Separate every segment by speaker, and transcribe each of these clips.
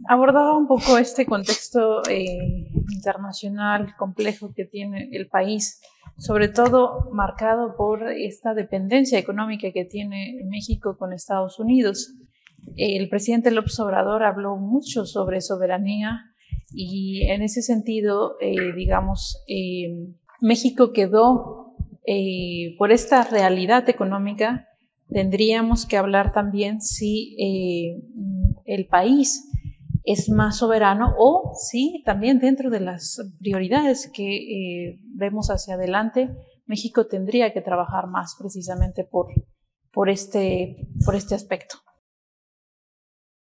Speaker 1: Abordaba un poco este contexto internacional complejo que tiene el país, sobre todo marcado por esta dependencia económica que tiene México con Estados Unidos. El presidente López Obrador habló mucho sobre soberanía y en ese sentido, México quedó por esta realidad económica. Tendríamos que hablar también si el país es más soberano o si también dentro de las prioridades que vemos hacia adelante, México tendría que trabajar más precisamente por este aspecto.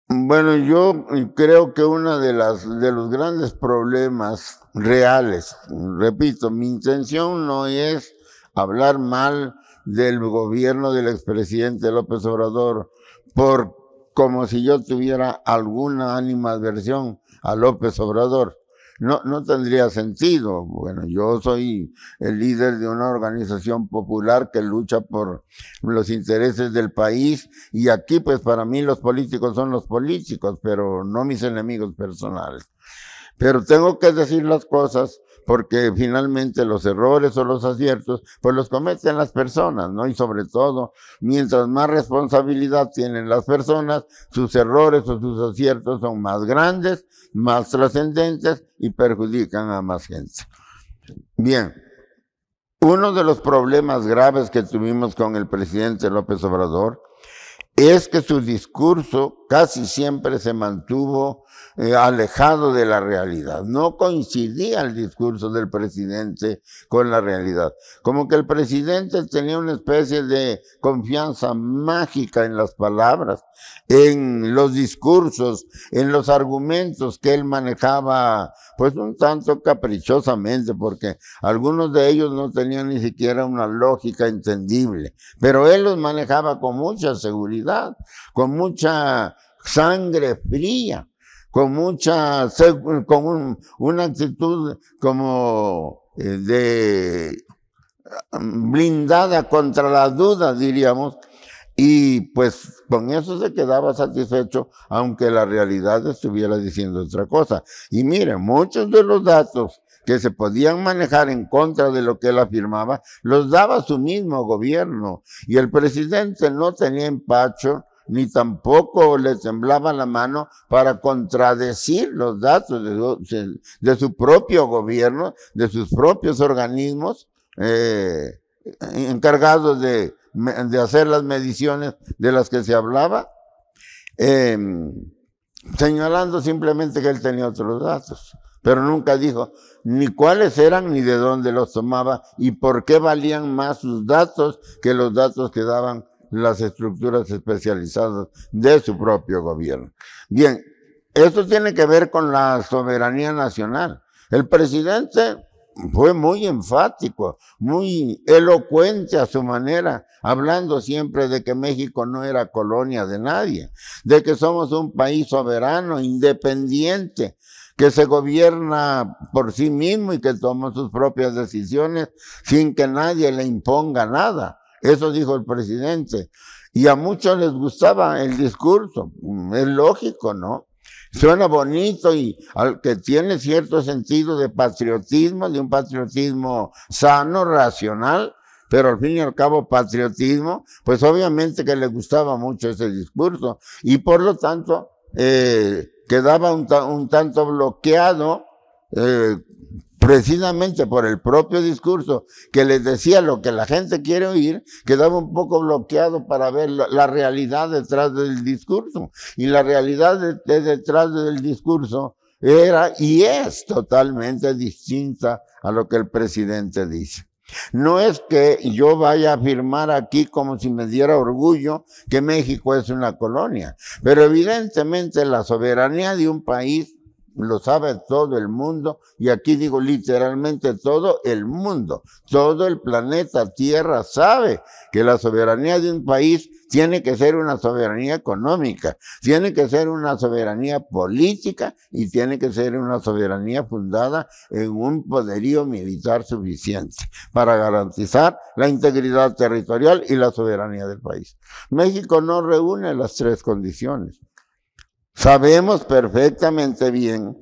Speaker 2: Bueno, yo creo que uno de los grandes problemas reales, repito, mi intención no es hablar mal del gobierno del expresidente López Obrador como si yo tuviera alguna animadversión a López Obrador. No tendría sentido. Bueno, yo soy el líder de una organización popular que lucha por los intereses del país y aquí pues para mí los políticos son los políticos, pero no mis enemigos personales. Pero tengo que decir las cosas porque finalmente los errores o los aciertos pues los cometen las personas, ¿no? Y sobre todo, mientras más responsabilidad tienen las personas, sus errores o sus aciertos son más grandes, más trascendentes y perjudican a más gente. Bien, uno de los problemas graves que tuvimos con el presidente López Obrador es que su discurso casi siempre se mantuvo alejado de la realidad. No coincidía el discurso del presidente con la realidad. Como que el presidente tenía una especie de confianza mágica en las palabras, en los discursos, en los argumentos que él manejaba, pues un tanto caprichosamente, porque algunos de ellos no tenían ni siquiera una lógica entendible, pero él los manejaba con mucha seguridad, con mucha sangre fría, con una actitud como blindada contra la duda, diríamos, y pues con eso se quedaba satisfecho, aunque la realidad estuviera diciendo otra cosa. Y miren, muchos de los datos que se podían manejar en contra de lo que él afirmaba, los daba su mismo gobierno, y el presidente no tenía empacho ni tampoco le temblaba la mano para contradecir los datos de su propio gobierno, de sus propios organismos encargados de hacer las mediciones de las que se hablaba, señalando simplemente que él tenía otros datos, pero nunca dijo ni cuáles eran ni de dónde los tomaba y por qué valían más sus datos que los datos que daban las estructuras especializadas de su propio gobierno. Bien, esto tiene que ver con la soberanía nacional. El presidente fue muy enfático, muy elocuente a su manera, hablando siempre de que México no era colonia de nadie, de que somos un país soberano, independiente, que se gobierna por sí mismo y que toma sus propias decisiones sin que nadie le imponga nada. Eso dijo el presidente. Y a muchos les gustaba el discurso. Es lógico, ¿no? Suena bonito y al que tiene cierto sentido de patriotismo, de un patriotismo sano, racional, pero al fin y al cabo patriotismo, pues obviamente que le gustaba mucho ese discurso y por lo tanto quedaba un tanto bloqueado precisamente por el propio discurso que les decía lo que la gente quiere oír, quedaba un poco bloqueado para ver la realidad detrás del discurso. Y la realidad detrás del discurso era y es totalmente distinta a lo que el presidente dice. No es que yo vaya a afirmar aquí como si me diera orgullo que México es una colonia, pero evidentemente la soberanía de un país lo sabe todo el mundo, y aquí digo literalmente todo el mundo, todo el planeta Tierra sabe que la soberanía de un país tiene que ser una soberanía económica, tiene que ser una soberanía política y tiene que ser una soberanía fundada en un poderío militar suficiente para garantizar la integridad territorial y la soberanía del país. México no reúne las tres condiciones. Sabemos perfectamente bien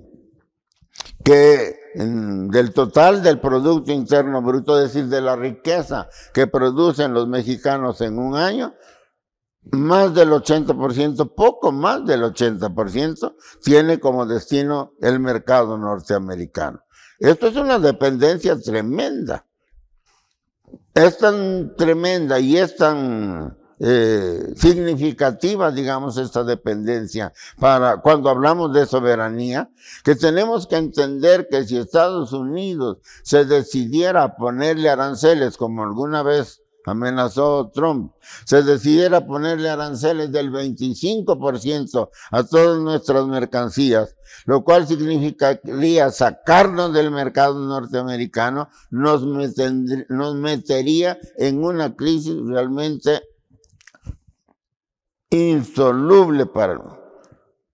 Speaker 2: que del total del Producto Interno Bruto, es decir, de la riqueza que producen los mexicanos en un año, más del 80%, poco más del 80%, tiene como destino el mercado norteamericano. Esto es una dependencia tremenda. Es tan tremenda y es tan significativa, digamos, esta dependencia para cuando hablamos de soberanía, que tenemos que entender que si Estados Unidos se decidiera a ponerle aranceles, como alguna vez amenazó Trump, se decidiera ponerle aranceles del 25% a todas nuestras mercancías, lo cual significaría sacarnos del mercado norteamericano, nos metería en una crisis realmente insoluble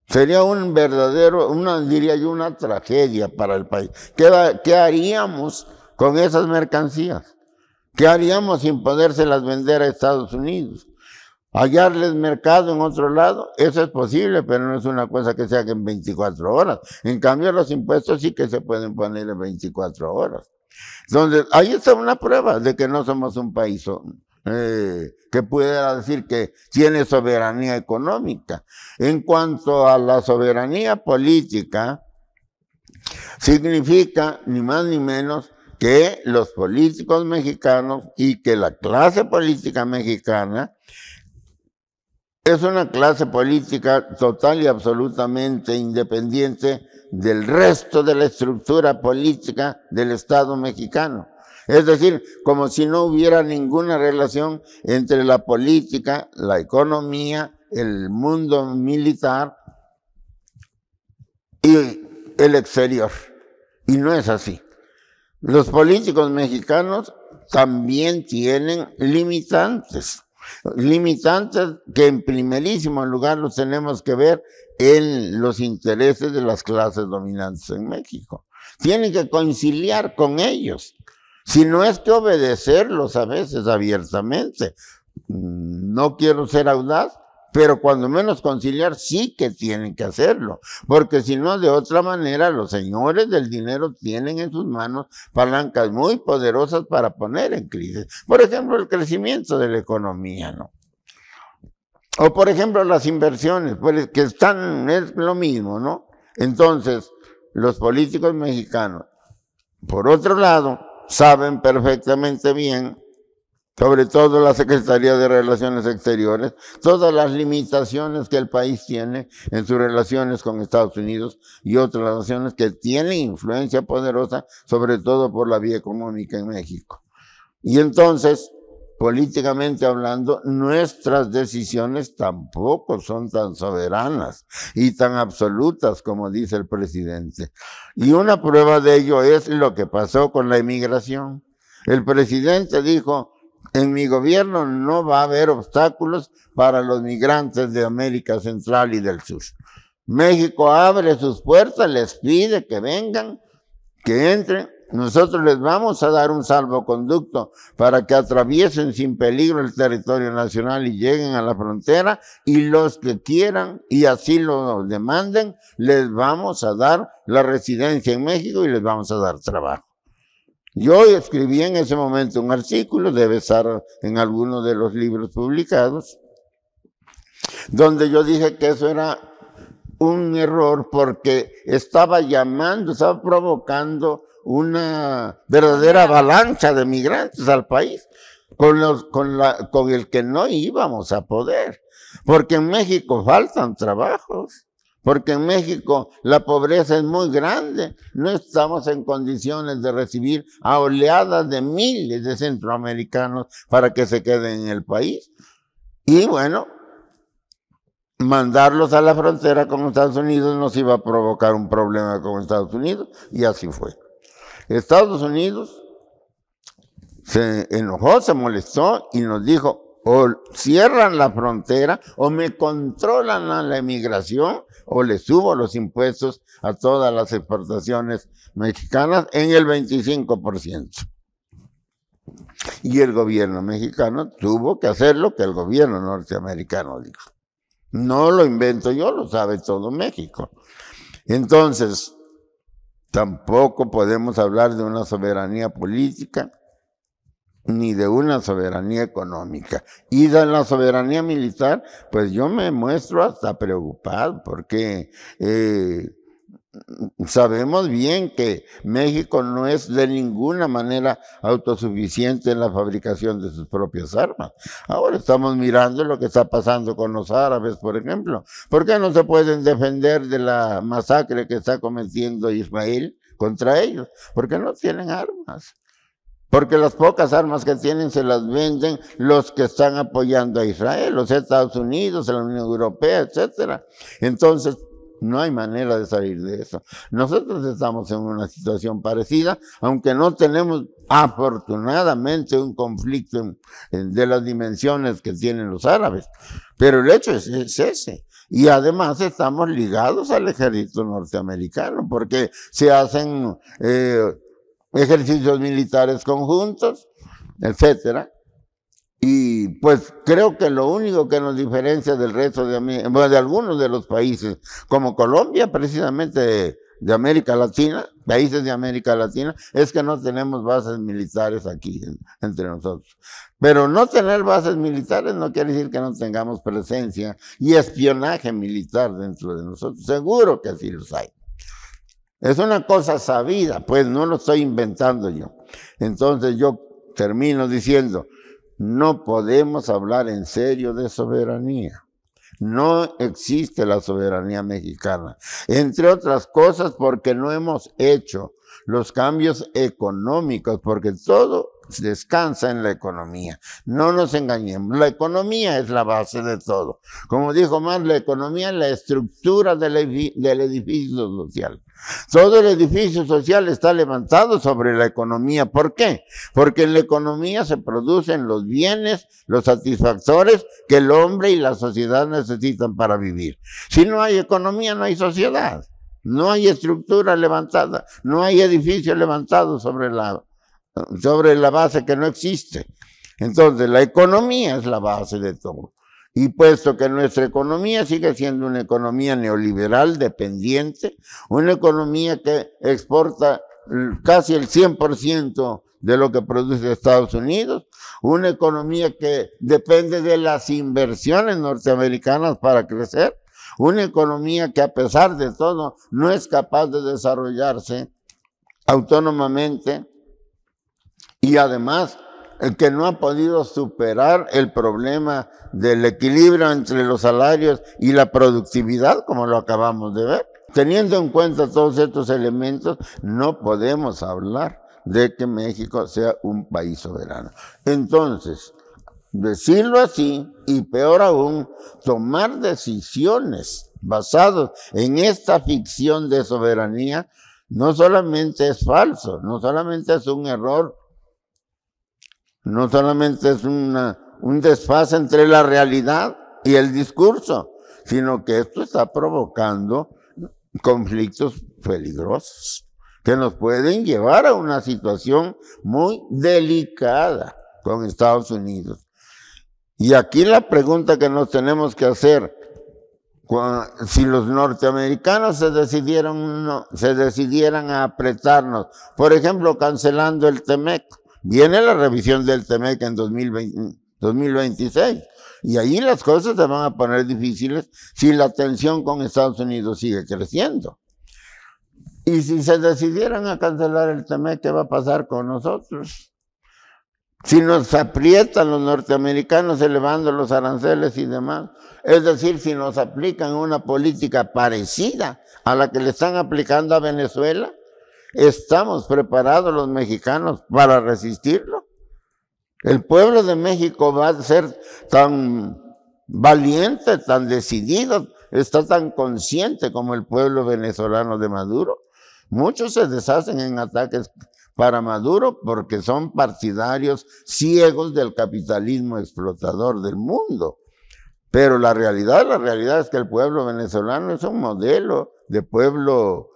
Speaker 2: sería un verdadero, diría yo, una tragedia para el país. ¿Qué haríamos con esas mercancías? ¿Qué haríamos sin podérselas vender a Estados Unidos? Hallarles mercado en otro lado, eso es posible, pero no es una cosa que se haga en 24 horas. En cambio, los impuestos sí que se pueden poner en 24 horas. Entonces, ahí está una prueba de que no somos un país que pudiera decir que tiene soberanía económica. En cuanto a la soberanía política, significa ni más ni menos que los políticos mexicanos y que la clase política mexicana es una clase política total y absolutamente independiente del resto de la estructura política del Estado mexicano. Es decir, como si no hubiera ninguna relación entre la política, la economía, el mundo militar y el exterior. Y no es así. Los políticos mexicanos también tienen limitantes que en primerísimo lugar los tenemos que ver en los intereses de las clases dominantes en México. Tienen que conciliar con ellos. Si no es que obedecerlos a veces abiertamente. No quiero ser audaz, pero cuando menos conciliar sí que tienen que hacerlo, porque si no, de otra manera, los señores del dinero tienen en sus manos palancas muy poderosas para poner en crisis. Por ejemplo, el crecimiento de la economía, ¿no? O por ejemplo, las inversiones, pues que es lo mismo, ¿no? Entonces, los políticos mexicanos, por otro lado, saben perfectamente bien, sobre todo la Secretaría de Relaciones Exteriores, todas las limitaciones que el país tiene en sus relaciones con Estados Unidos y otras naciones que tienen influencia poderosa, sobre todo por la vía económica en México. Y entonces, políticamente hablando, nuestras decisiones tampoco son tan soberanas y tan absolutas como dice el presidente. Y una prueba de ello es lo que pasó con la inmigración. El presidente dijo: en mi gobierno no va a haber obstáculos para los migrantes de América Central y del Sur. México abre sus puertas, les pide que vengan, que entren. Nosotros les vamos a dar un salvoconducto para que atraviesen sin peligro el territorio nacional y lleguen a la frontera, y los que quieran y así lo demanden, les vamos a dar la residencia en México y les vamos a dar trabajo. Yo escribí en ese momento un artículo, debe estar en alguno de los libros publicados, donde yo dije que eso era un error porque estaba provocando una verdadera avalancha de migrantes al país, con el que no íbamos a poder, porque en México faltan trabajos. Porque en México la pobreza es muy grande, no estamos en condiciones de recibir a oleadas de miles de centroamericanos para que se queden en el país. Y bueno, mandarlos a la frontera con Estados Unidos nos iba a provocar un problema con Estados Unidos, y así fue. Estados Unidos se enojó, se molestó y nos dijo: o cierran la frontera, o me controlan a la emigración, o le subo los impuestos a todas las exportaciones mexicanas en el 25%. Y el gobierno mexicano tuvo que hacer lo que el gobierno norteamericano dijo. No lo invento yo, lo sabe todo México. Entonces, tampoco podemos hablar de una soberanía política ni de una soberanía económica. Y de la soberanía militar, pues yo me muestro hasta preocupado porque sabemos bien que México no es de ninguna manera autosuficiente en la fabricación de sus propias armas. Ahora estamos mirando lo que está pasando con los árabes, por ejemplo. ¿Por qué no se pueden defender de la masacre que está cometiendo Israel contra ellos? Porque no tienen armas. Porque las pocas armas que tienen se las venden los que están apoyando a Israel, los Estados Unidos, la Unión Europea, etcétera. Entonces, no hay manera de salir de eso. Nosotros estamos en una situación parecida, aunque no tenemos afortunadamente un conflicto de las dimensiones que tienen los árabes. Pero el hecho es ese. Y además estamos ligados al ejército norteamericano, porque se hacen ejercicios militares conjuntos, etcétera. Y pues creo que lo único que nos diferencia del resto de algunos de los países, como Colombia, precisamente de América Latina, países de América Latina, es que no tenemos bases militares aquí entre nosotros. Pero no tener bases militares no quiere decir que no tengamos presencia y espionaje militar dentro de nosotros. Seguro que sí los hay. Es una cosa sabida, pues no lo estoy inventando yo. Entonces yo termino diciendo, no podemos hablar en serio de soberanía. No existe la soberanía mexicana. Entre otras cosas porque no hemos hecho los cambios económicos, porque todo descansa en la economía. No nos engañemos. La economía es la base de todo. Como dijo Marx, la economía es la estructura del edificio social. Todo el edificio social está levantado sobre la economía. ¿Por qué? Porque en la economía se producen los bienes, los satisfactores que el hombre y la sociedad necesitan para vivir. Si no hay economía, no hay sociedad. No hay estructura levantada, no hay edificio levantado sobre la base que no existe. Entonces, la economía es la base de todo. Y puesto que nuestra economía sigue siendo una economía neoliberal dependiente, una economía que exporta casi el 100% de lo que produce Estados Unidos, una economía que depende de las inversiones norteamericanas para crecer, una economía que a pesar de todo no es capaz de desarrollarse autónomamente y además que no ha podido superar el problema del equilibrio entre los salarios y la productividad, como lo acabamos de ver. Teniendo en cuenta todos estos elementos, no podemos hablar de que México sea un país soberano. Entonces, decirlo así, y peor aún, tomar decisiones basadas en esta ficción de soberanía, no solamente es falso, no solamente es un error, no solamente es un desfase entre la realidad y el discurso, sino que esto está provocando conflictos peligrosos que nos pueden llevar a una situación muy delicada con Estados Unidos. Y aquí la pregunta que nos tenemos que hacer, si los norteamericanos se decidieran a apretarnos, por ejemplo, cancelando el TEMEC, viene la revisión del TEMEC en 2026, y ahí las cosas se van a poner difíciles si la tensión con Estados Unidos sigue creciendo. Y si se decidieran a cancelar el TEMEC, ¿qué va a pasar con nosotros? Si nos aprietan los norteamericanos elevando los aranceles y demás, es decir, si nos aplican una política parecida a la que le están aplicando a Venezuela, ¿estamos preparados los mexicanos para resistirlo? El pueblo de México va a ser tan valiente, tan decidido, está tan consciente como el pueblo venezolano de Maduro. Muchos se deshacen en ataques para Maduro porque son partidarios ciegos del capitalismo explotador del mundo. Pero la realidad es que el pueblo venezolano es un modelo de pueblo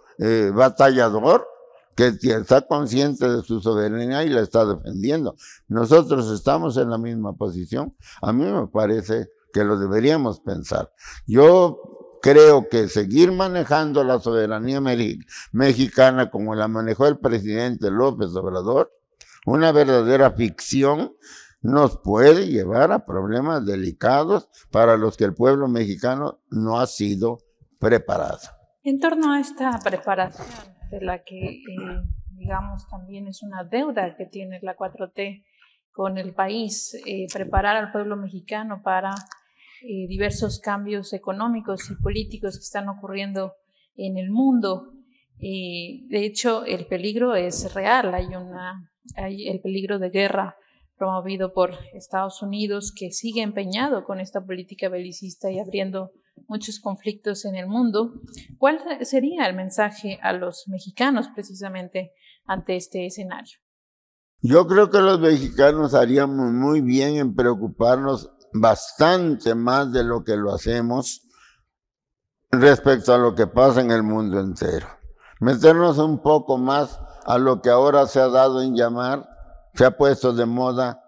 Speaker 2: batallador que está consciente de su soberanía y la está defendiendo. Nosotros estamos en la misma posición. A mí me parece que lo deberíamos pensar. Yo creo que seguir manejando la soberanía mexicana como la manejó el presidente López Obrador, una verdadera ficción, nos puede llevar a problemas delicados para los que el pueblo mexicano no ha sido preparado.
Speaker 1: En torno a esta preparación, de la que, digamos, también es una deuda que tiene la 4T con el país, preparar al pueblo mexicano para diversos cambios económicos y políticos que están ocurriendo en el mundo. De hecho, el peligro es real, hay el peligro de guerra promovido por Estados Unidos, que sigue empeñado con esta política belicista y abriendo muchos conflictos en el mundo. ¿Cuál sería el mensaje a los mexicanos precisamente ante este escenario?
Speaker 2: Yo creo que los mexicanos haríamos muy bien en preocuparnos bastante más de lo que lo hacemos respecto a lo que pasa en el mundo entero. Meternos un poco más a lo que ahora se ha dado en llamar, se ha puesto de moda,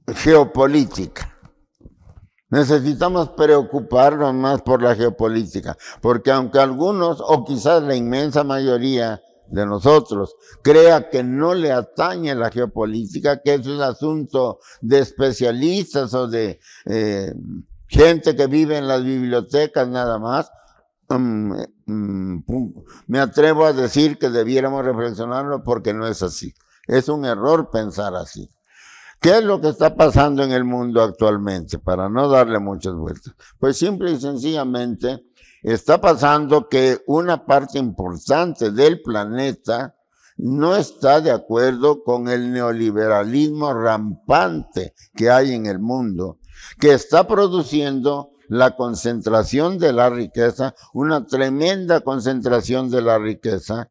Speaker 2: geopolítica. Necesitamos preocuparnos más por la geopolítica, porque aunque algunos, o quizás la inmensa mayoría de nosotros, crea que no le atañe la geopolítica, que es un asunto de especialistas o de gente que vive en las bibliotecas nada más, me atrevo a decir que debiéramos reflexionarlo porque no es así. Es un error pensar así. ¿Qué es lo que está pasando en el mundo actualmente? Para no darle muchas vueltas. Pues simple y sencillamente está pasando que una parte importante del planeta no está de acuerdo con el neoliberalismo rampante que hay en el mundo, que está produciendo la concentración de la riqueza, una tremenda concentración de la riqueza,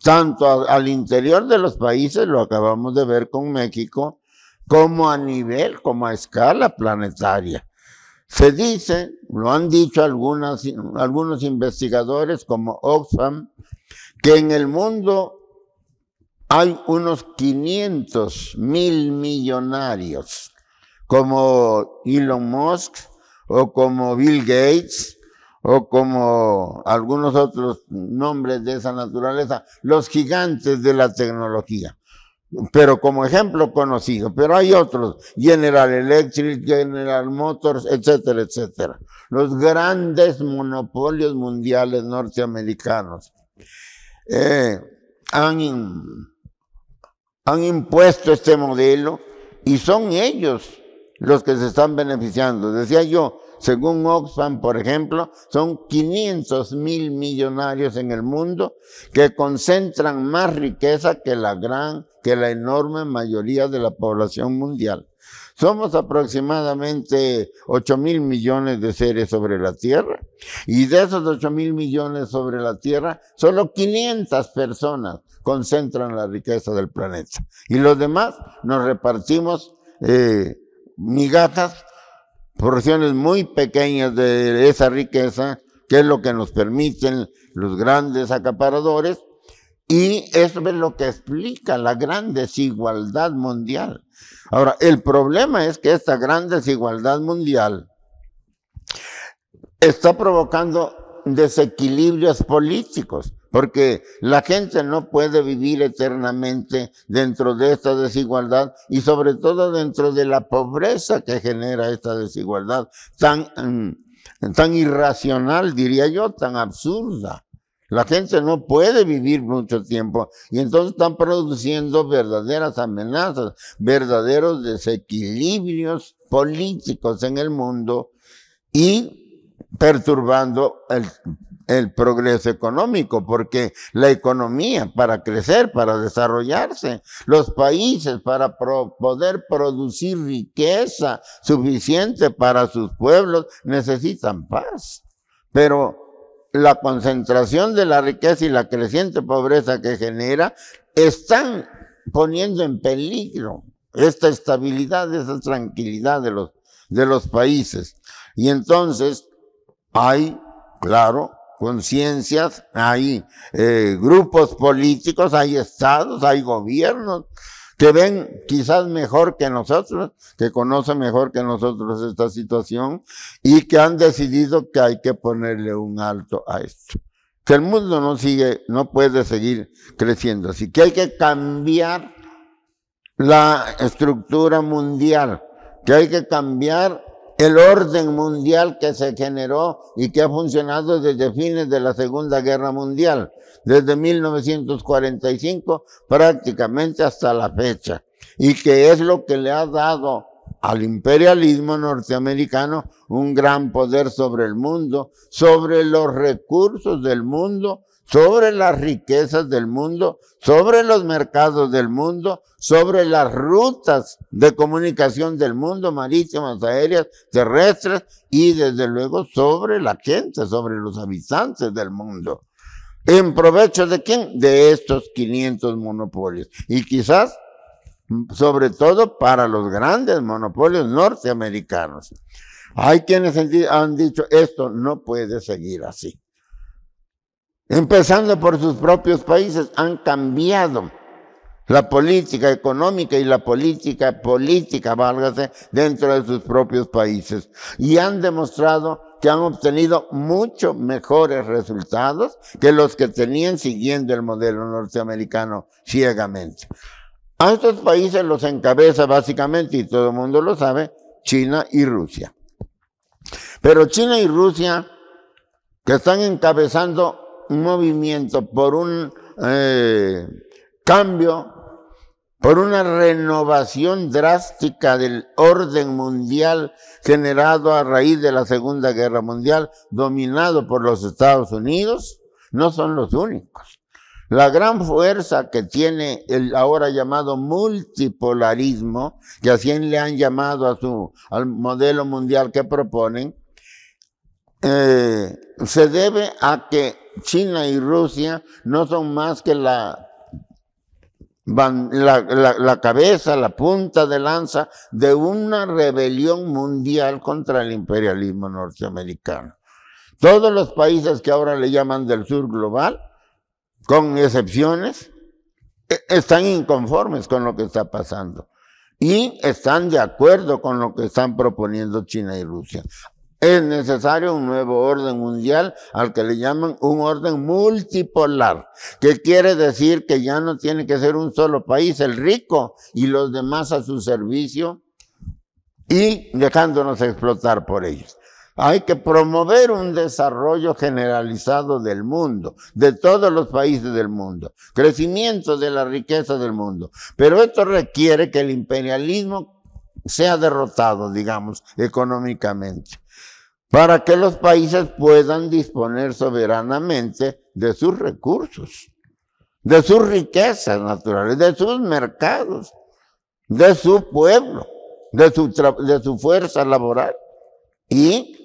Speaker 2: tanto al interior de los países, lo acabamos de ver con México, como a nivel, como a escala planetaria. Se dice, lo han dicho algunos investigadores como Oxfam, que en el mundo hay unos 500,000 millonarios, como Elon Musk, o como Bill Gates, o como algunos otros nombres de esa naturaleza, los gigantes de la tecnología. Pero como ejemplo conocido, pero hay otros, General Electric, General Motors, etcétera, etcétera. Los grandes monopolios mundiales norteamericanos han impuesto este modelo y son ellos los que se están beneficiando. Decía yo, según Oxfam, por ejemplo, son 500,000 millonarios en el mundo que concentran más riqueza que la enorme mayoría de la población mundial. Somos aproximadamente 8,000 millones de seres sobre la Tierra, y de esos 8,000 millones sobre la Tierra, solo 500 personas concentran la riqueza del planeta. Y los demás nos repartimos migajas, porciones muy pequeñas de esa riqueza, que es lo que nos permiten los grandes acaparadores, y eso es lo que explica la gran desigualdad mundial. Ahora, el problema es que esta gran desigualdad mundial está provocando desequilibrios políticos, porque la gente no puede vivir eternamente dentro de esta desigualdad y sobre todo dentro de la pobreza que genera esta desigualdad tan irracional, diría yo, tan absurda. La gente no puede vivir mucho tiempo y entonces están produciendo verdaderas amenazas, verdaderos desequilibrios políticos en el mundo y perturbando el progreso económico, porque la economía, para crecer, para desarrollarse, los países para poder producir riqueza suficiente para sus pueblos necesitan paz. Pero la concentración de la riqueza y la creciente pobreza que genera están poniendo en peligro esta estabilidad, esa tranquilidad de los países. Y entonces hay, claro, conciencias, hay grupos políticos, hay estados, hay gobiernos que ven quizás mejor que nosotros, que conocen mejor que nosotros esta situación y que han decidido que hay que ponerle un alto a esto. Que el mundo no puede seguir creciendo, así que hay que cambiar la estructura mundial, que hay que cambiar el orden mundial que se generó y que ha funcionado desde fines de la Segunda Guerra Mundial, desde 1945 prácticamente hasta la fecha, y que es lo que le ha dado al imperialismo norteamericano un gran poder sobre el mundo, sobre los recursos del mundo, sobre las riquezas del mundo, sobre los mercados del mundo, sobre las rutas de comunicación del mundo, marítimas, aéreas, terrestres, y desde luego sobre la gente, sobre los habitantes del mundo. ¿En provecho de quién? De estos 500 monopolios. Y quizás, sobre todo, para los grandes monopolios norteamericanos. Hay quienes han dicho, esto no puede seguir así. Empezando por sus propios países, han cambiado la política económica y la política, válgase, dentro de sus propios países. Y han demostrado que han obtenido mucho mejores resultados que los que tenían siguiendo el modelo norteamericano ciegamente. A estos países los encabeza básicamente, y todo el mundo lo sabe, China y Rusia. Pero China y Rusia, que están encabezando un movimiento por un cambio, por una renovación drástica del orden mundial generado a raíz de la Segunda Guerra Mundial, dominado por los Estados Unidos, no son los únicos. La gran fuerza que tiene el ahora llamado multipolarismo, que así le han llamado al modelo mundial que proponen, se debe a que China y Rusia no son más que la cabeza, la punta de lanza de una rebelión mundial contra el imperialismo norteamericano. Todos los países que ahora le llaman del sur global, con excepciones, están inconformes con lo que está pasando y están de acuerdo con lo que están proponiendo China y Rusia. Es necesario un nuevo orden mundial al que le llaman un orden multipolar, que quiere decir que ya no tiene que ser un solo país, el rico, y los demás a su servicio, y dejándonos explotar por ellos. Hay que promover un desarrollo generalizado del mundo, de todos los países del mundo, crecimiento de la riqueza del mundo. Pero esto requiere que el imperialismo sea derrotado, digamos, económicamente, para que los países puedan disponer soberanamente de sus recursos, de sus riquezas naturales, de sus mercados, de su pueblo, de su fuerza laboral, y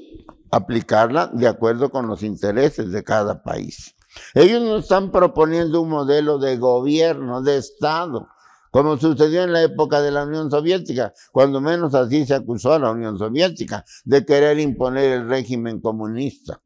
Speaker 2: aplicarla de acuerdo con los intereses de cada país. Ellos no están proponiendo un modelo de gobierno, de Estado, como sucedió en la época de la Unión Soviética, cuando menos así se acusó a la Unión Soviética de querer imponer el régimen comunista.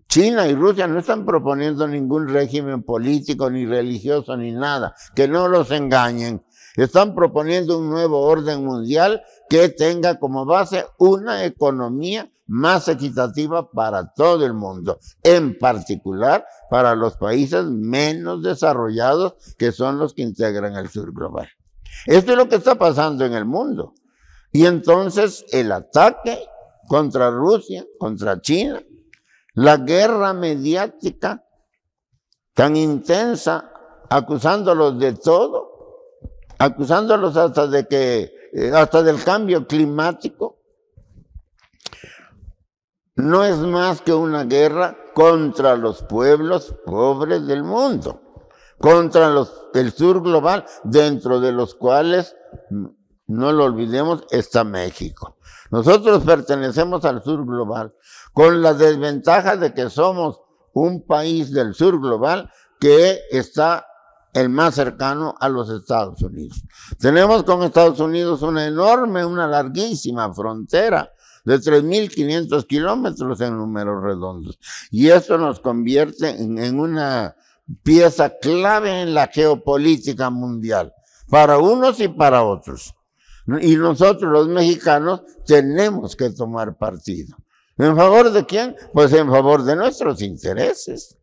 Speaker 2: China y Rusia no están proponiendo ningún régimen político, ni religioso, ni nada, que no los engañen. Están proponiendo un nuevo orden mundial que tenga como base una economía más equitativa para todo el mundo, en particular para los países menos desarrollados, que son los que integran el sur global. Esto es lo que está pasando en el mundo. Y entonces el ataque contra Rusia, contra China, la guerra mediática tan intensa, acusándolos de todo, acusándolos hasta del cambio climático, no es más que una guerra contra los pueblos pobres del mundo, contra el sur global, dentro de los cuales, no lo olvidemos, está México. Nosotros pertenecemos al sur global, con la desventaja de que somos un país del sur global que está el más cercano a los Estados Unidos. Tenemos con Estados Unidos una larguísima frontera de 3.500 kilómetros en números redondos. Y esto nos convierte en una pieza clave en la geopolítica mundial, para unos y para otros. Y nosotros los mexicanos tenemos que tomar partido. ¿En favor de quién? Pues en favor de nuestros intereses.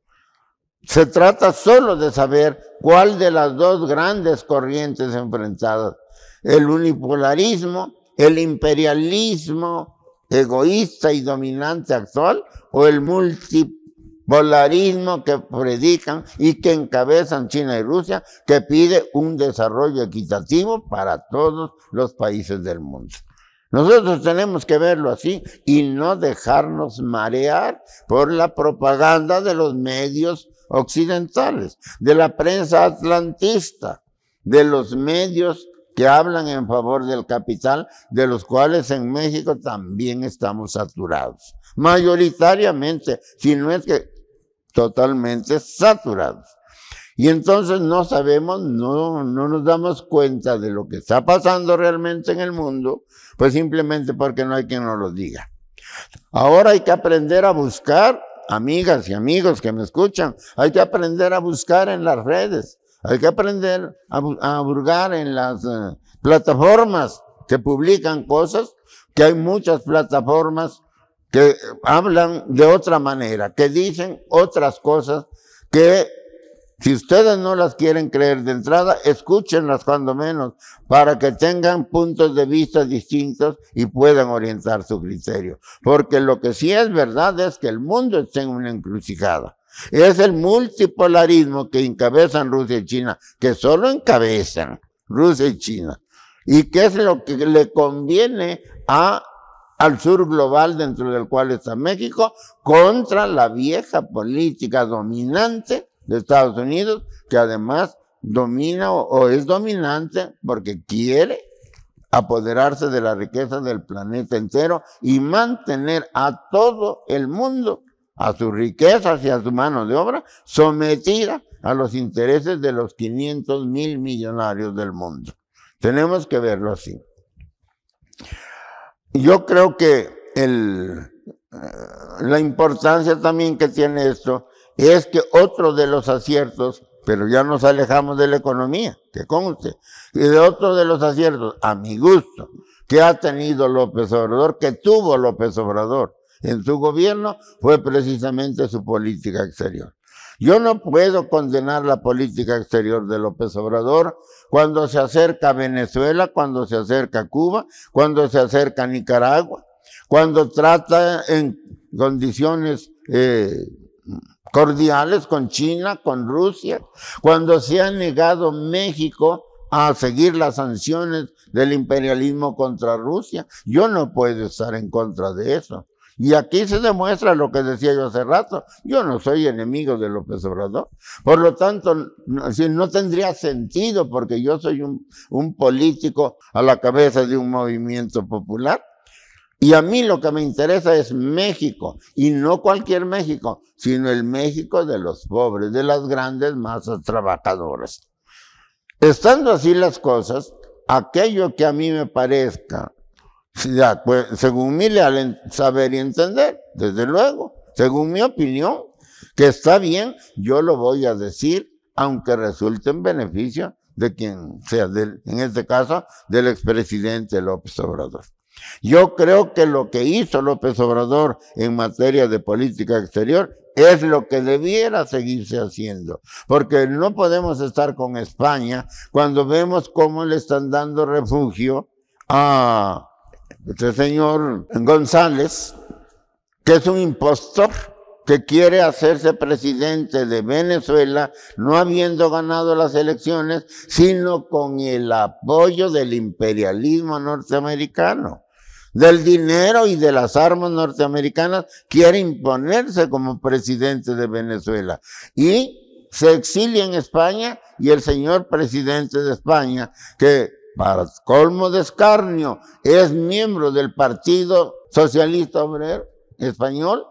Speaker 2: Se trata solo de saber cuál de las dos grandes corrientes enfrentadas, el unipolarismo, el imperialismo egoísta y dominante actual, o el multipolarismo que predican y que encabezan China y Rusia, que pide un desarrollo equitativo para todos los países del mundo. Nosotros tenemos que verlo así y no dejarnos marear por la propaganda de los medios occidentales, de la prensa atlantista, de los medios que hablan en favor del capital, de los cuales en México también estamos saturados. Mayoritariamente, si no es que totalmente saturados. Y entonces no sabemos, no nos damos cuenta de lo que está pasando realmente en el mundo, pues simplemente porque no hay quien nos lo diga. Ahora hay que aprender a buscar, amigas y amigos que me escuchan, hay que aprender a buscar en las redes, hay que aprender a hurgar en las plataformas que publican cosas, que hay muchas plataformas que hablan de otra manera, que dicen otras cosas que si ustedes no las quieren creer de entrada, escúchenlas cuando menos, para que tengan puntos de vista distintos y puedan orientar su criterio. Porque lo que sí es verdad es que el mundo está en una encrucijada. Es el multipolarismo que encabezan Rusia y China, que solo encabezan Rusia y China. Y que es lo que le conviene al sur global, dentro del cual está México, contra la vieja política dominante de Estados Unidos, que además domina o es dominante porque quiere apoderarse de la riqueza del planeta entero y mantener a todo el mundo, a sus riquezas y a su mano de obra, sometida a los intereses de los 500,000 millonarios del mundo. Tenemos que verlo así. Yo creo que la importancia también que tiene esto es que otro de los aciertos, pero ya nos alejamos de la economía, que conste, y de otro de los aciertos, a mi gusto, que ha tenido López Obrador, que tuvo López Obrador en su gobierno, fue precisamente su política exterior. Yo no puedo condenar la política exterior de López Obrador cuando se acerca a Venezuela, cuando se acerca a Cuba, cuando se acerca a Nicaragua, cuando trata en condiciones cordiales con China, con Rusia, cuando se ha negado México a seguir las sanciones del imperialismo contra Rusia. Yo no puedo estar en contra de eso. Y aquí se demuestra lo que decía yo hace rato. Yo no soy enemigo de López Obrador. Por lo tanto, no tendría sentido, porque yo soy un político a la cabeza de un movimiento popular. Y a mí lo que me interesa es México, y no cualquier México, sino el México de los pobres, de las grandes masas trabajadoras. Estando así las cosas, aquello que a mí me parezca, pues, según mi leal saber y entender, desde luego, según mi opinión, que está bien, yo lo voy a decir, aunque resulte en beneficio de quien sea, en este caso, del expresidente López Obrador. Yo creo que lo que hizo López Obrador en materia de política exterior es lo que debiera seguirse haciendo, porque no podemos estar con España cuando vemos cómo le están dando refugio a este señor González, que es un impostor, que quiere hacerse presidente de Venezuela, no habiendo ganado las elecciones, sino con el apoyo del imperialismo norteamericano, del dinero y de las armas norteamericanas, quiere imponerse como presidente de Venezuela. Y se exilia en España, y el señor presidente de España, que para colmo de escarnio es miembro del Partido Socialista Obrero Español,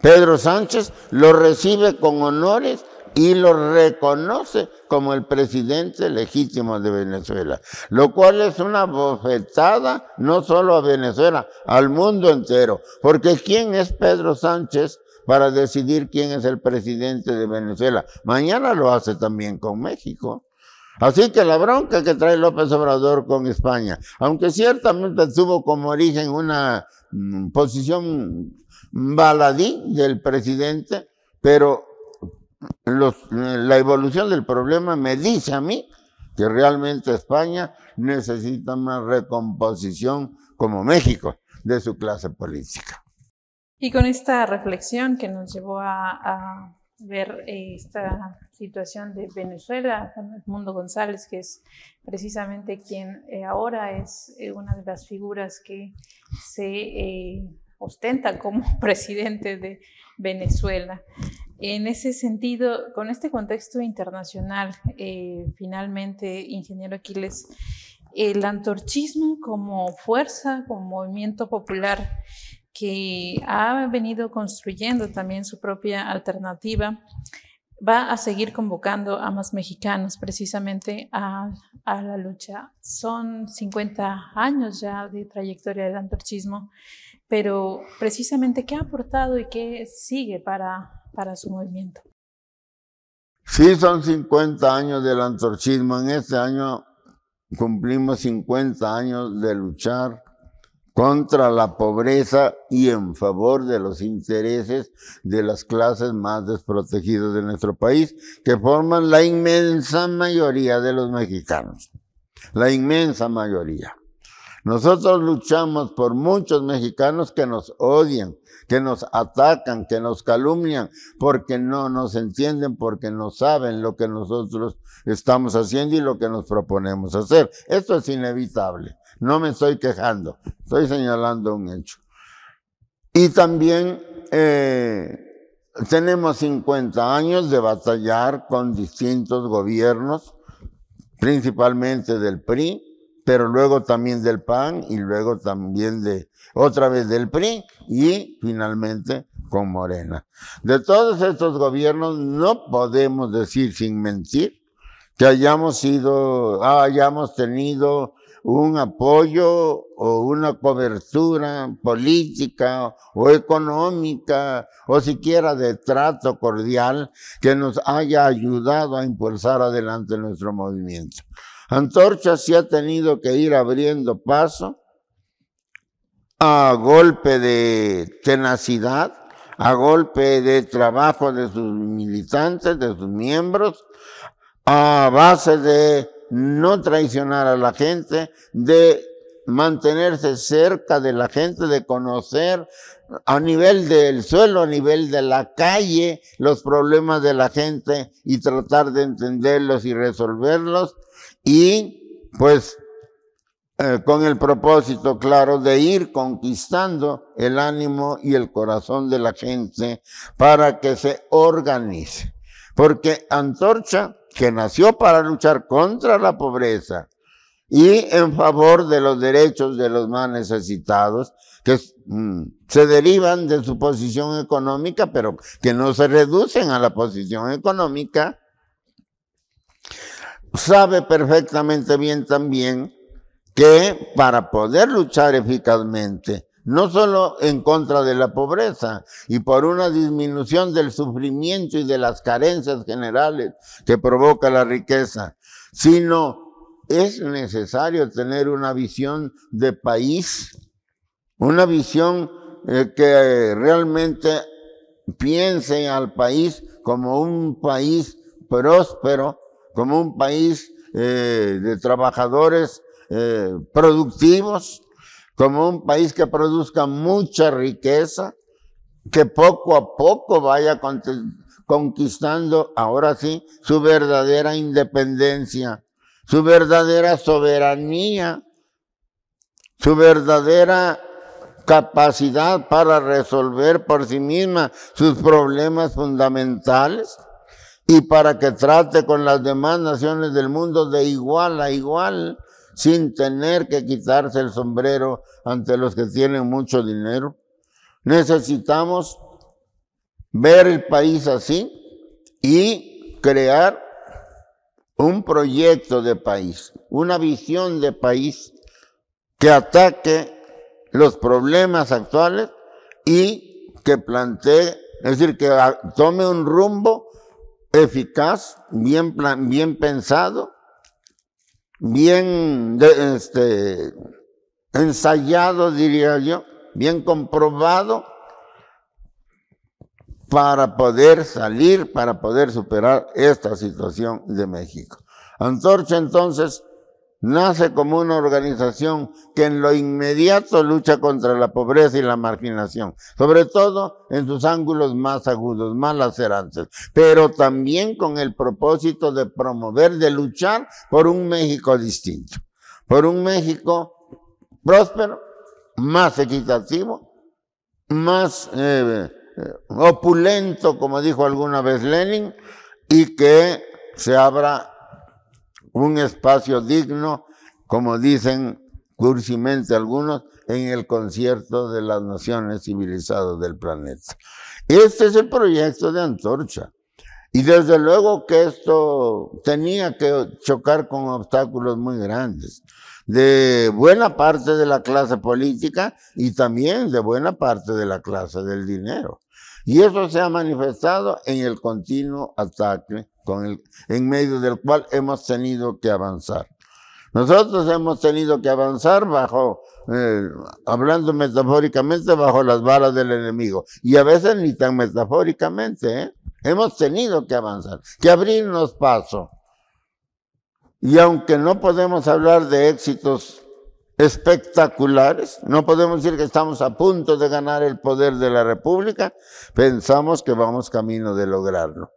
Speaker 2: Pedro Sánchez lo recibe con honores y lo reconoce como el presidente legítimo de Venezuela, lo cual es una bofetada no solo a Venezuela, al mundo entero, porque ¿quién es Pedro Sánchez para decidir quién es el presidente de Venezuela? Mañana lo hace también con México. Así que la bronca que trae López Obrador con España, aunque ciertamente tuvo como origen una posición baladí del presidente, pero la evolución del problema me dice a mí que realmente España necesita una recomposición como México de su clase política.
Speaker 1: Y con esta reflexión que nos llevó a ver esta situación de Venezuela, con Edmundo González, que es precisamente quien ahora es una de las figuras que se ostenta como presidente de Venezuela. En ese sentido, con este contexto internacional, finalmente, ingeniero Aquiles, el antorchismo como fuerza, como movimiento popular que ha venido construyendo también su propia alternativa, va a seguir convocando a más mexicanos precisamente a la lucha. Son 50 años ya de trayectoria del antorchismo, pero precisamente ¿qué ha aportado y qué sigue para su movimiento?
Speaker 2: Sí, son 50 años del antorchismo. En este año cumplimos 50 años de luchar contra la pobreza y en favor de los intereses de las clases más desprotegidas de nuestro país, que forman la inmensa mayoría de los mexicanos. La inmensa mayoría. Nosotros luchamos por muchos mexicanos que nos odian, que nos atacan, que nos calumnian, porque no nos entienden, porque no saben lo que nosotros estamos haciendo y lo que nos proponemos hacer. Esto es inevitable. No me estoy quejando, estoy señalando un hecho. Y también tenemos 50 años de batallar con distintos gobiernos, principalmente del PRI, pero luego también del PAN y luego también otra vez del PRI y finalmente con Morena. De todos estos gobiernos no podemos decir sin mentir que hayamos tenido un apoyo o una cobertura política o económica o siquiera de trato cordial que nos haya ayudado a impulsar adelante nuestro movimiento. Antorcha sí ha tenido que ir abriendo paso a golpe de tenacidad, a golpe de trabajo de sus militantes, de sus miembros, a base de no traicionar a la gente, de mantenerse cerca de la gente, de conocer a nivel del suelo, a nivel de la calle, los problemas de la gente y tratar de entenderlos y resolverlos. Y pues con el propósito claro de ir conquistando el ánimo y el corazón de la gente para que se organice. Porque Antorcha, que nació para luchar contra la pobreza y en favor de los derechos de los más necesitados, que se derivan de su posición económica, pero que no se reducen a la posición económica, sabe perfectamente bien también que para poder luchar eficazmente, no solo en contra de la pobreza y por una disminución del sufrimiento y de las carencias generales que provoca la riqueza, sino es necesario tener una visión de país, una visión que realmente piense al país como un país próspero, como un país de trabajadores productivos, como un país que produzca mucha riqueza, que poco a poco vaya conquistando, ahora sí, su verdadera independencia, su verdadera soberanía, su verdadera capacidad para resolver por sí misma sus problemas fundamentales y para que trate con las demás naciones del mundo de igual a igual, sin tener que quitarse el sombrero ante los que tienen mucho dinero. Necesitamos ver el país así y crear un proyecto de país, una visión de país que ataque los problemas actuales y que plantee, es decir, que tome un rumbo eficaz, bien pensado, bien ensayado, diría yo, bien comprobado, para poder salir, para poder superar esta situación de México. Antorcha, entonces, nace como una organización que en lo inmediato lucha contra la pobreza y la marginación, sobre todo en sus ángulos más agudos, más lacerantes, pero también con el propósito de promover, de luchar por un México distinto, por un México próspero, más equitativo, más opulento, como dijo alguna vez Lenin, y que se abra un espacio digno, como dicen cursimente algunos, en el concierto de las naciones civilizadas del planeta. Este es el proyecto de Antorcha. Y desde luego que esto tenía que chocar con obstáculos muy grandes, de buena parte de la clase política y también de buena parte de la clase del dinero. Y eso se ha manifestado en el continuo ataque en medio del cual hemos tenido que avanzar. Nosotros hemos tenido que avanzar bajo, hablando metafóricamente, bajo las balas del enemigo. Y a veces ni tan metafóricamente, hemos tenido que avanzar, que abrirnos paso. Y aunque no podemos hablar de éxitos espectaculares, no podemos decir que estamos a punto de ganar el poder de la República, pensamos que vamos camino de lograrlo.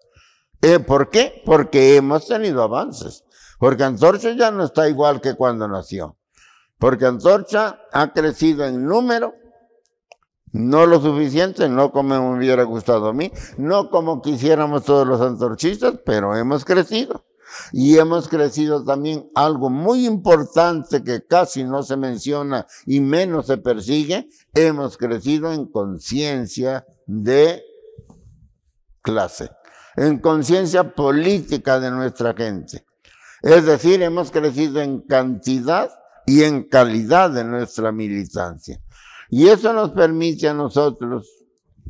Speaker 2: ¿Por qué? Porque hemos tenido avances. Porque Antorcha ya no está igual que cuando nació. Porque Antorcha ha crecido en número, no lo suficiente, no como me hubiera gustado a mí, no como quisiéramos todos los antorchistas, pero hemos crecido. Y hemos crecido también algo muy importante que casi no se menciona y menos se persigue, hemos crecido en conciencia de clase, en conciencia política de nuestra gente. Es decir, hemos crecido en cantidad y en calidad de nuestra militancia. Y eso nos permite a nosotros,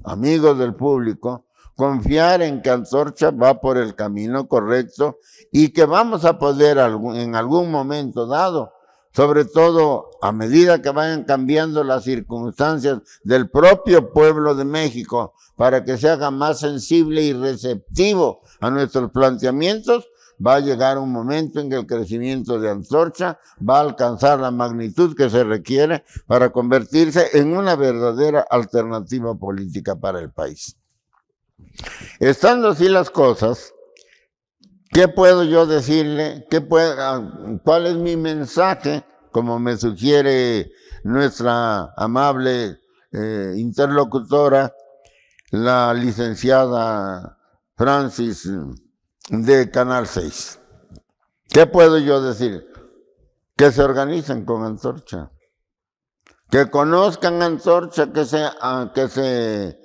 Speaker 2: amigos del público, confiar en que Antorcha va por el camino correcto y que vamos a poder en algún momento dado, sobre todo a medida que vayan cambiando las circunstancias del propio pueblo de México, para que se haga más sensible y receptivo a nuestros planteamientos, va a llegar un momento en que el crecimiento de Antorcha va a alcanzar la magnitud que se requiere para convertirse en una verdadera alternativa política para el país. Estando así las cosas, ¿qué puedo yo decirle? ¿Cuál es mi mensaje? Como me sugiere nuestra amable interlocutora, la licenciada Francis de Canal 6. ¿Qué puedo yo decir? Que se organicen con Antorcha, que conozcan Antorcha, que se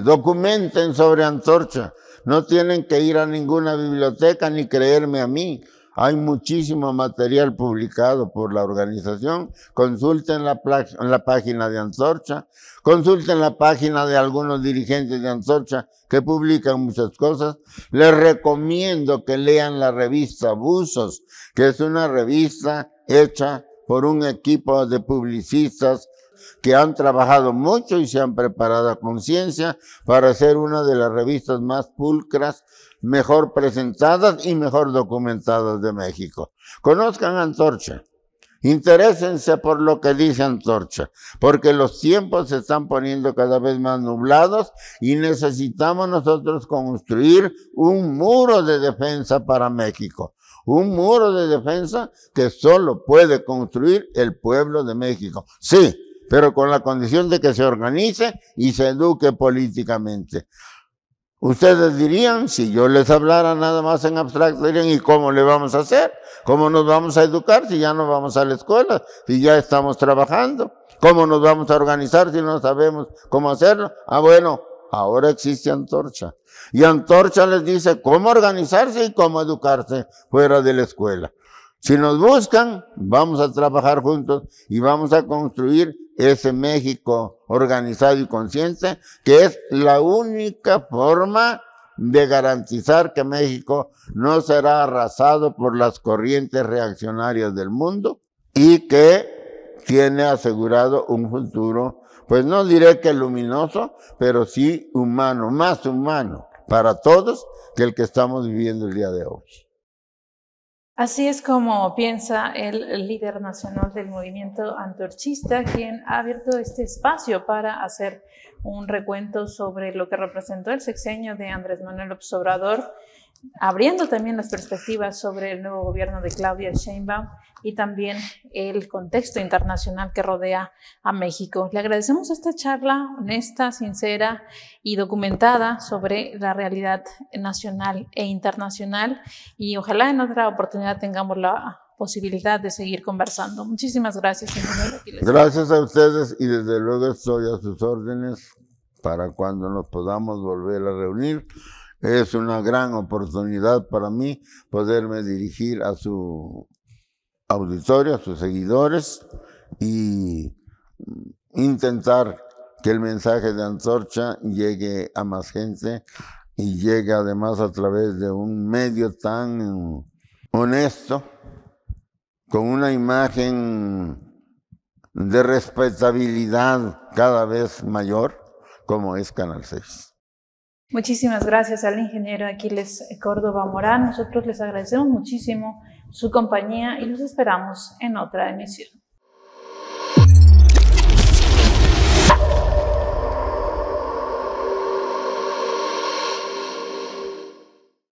Speaker 2: documenten sobre Antorcha. No tienen que ir a ninguna biblioteca ni creerme a mí. Hay muchísimo material publicado por la organización. Consulten la página de Antorcha, consulten la página de algunos dirigentes de Antorcha que publican muchas cosas. Les recomiendo que lean la revista Buzos, que es una revista hecha por un equipo de publicistas que han trabajado mucho y se han preparado a conciencia para ser una de las revistas más pulcras, mejor presentadas y mejor documentadas de México. Conozcan Antorcha, interésense por lo que dice Antorcha, porque los tiempos se están poniendo cada vez más nublados y necesitamos nosotros construir un muro de defensa para México. Un muro de defensa que solo puede construir el pueblo de México. Sí, pero con la condición de que se organice y se eduque políticamente. Ustedes dirían, si yo les hablara nada más en abstracto, dirían, ¿y cómo le vamos a hacer? ¿Cómo nos vamos a educar si ya no vamos a la escuela? Si ya estamos trabajando. ¿Cómo nos vamos a organizar si no sabemos cómo hacerlo? Ah, bueno, ahora existe Antorcha. Y Antorcha les dice cómo organizarse y cómo educarse fuera de la escuela. Si nos buscan, vamos a trabajar juntos y vamos a construir ese México organizado y consciente, que es la única forma de garantizar que México no será arrasado por las corrientes reaccionarias del mundo y que tiene asegurado un futuro, pues no diré que luminoso, pero sí humano, más humano para todos que el que estamos viviendo el día de hoy.
Speaker 1: Así es como piensa el líder nacional del movimiento antorchista, quien ha abierto este espacio para hacer un recuento sobre lo que representó el sexenio de Andrés Manuel López Obrador, abriendo también las perspectivas sobre el nuevo gobierno de Claudia Sheinbaum y también el contexto internacional que rodea a México. Le agradecemos esta charla honesta, sincera y documentada sobre la realidad nacional e internacional, y ojalá en otra oportunidad tengamos la posibilidad de seguir conversando. Muchísimas gracias, ingeniero.
Speaker 2: Gracias a ustedes, y desde luego estoy a sus órdenes para cuando nos podamos volver a reunir. Es una gran oportunidad para mí poderme dirigir a su auditorio, a sus seguidores, y intentar que el mensaje de Antorcha llegue a más gente y llegue además a través de un medio tan honesto, con una imagen de respetabilidad cada vez mayor, como es Canal 6.
Speaker 1: Muchísimas gracias al ingeniero Aquiles Córdoba Morán. Nosotros les agradecemos muchísimo su compañía y los esperamos en otra emisión.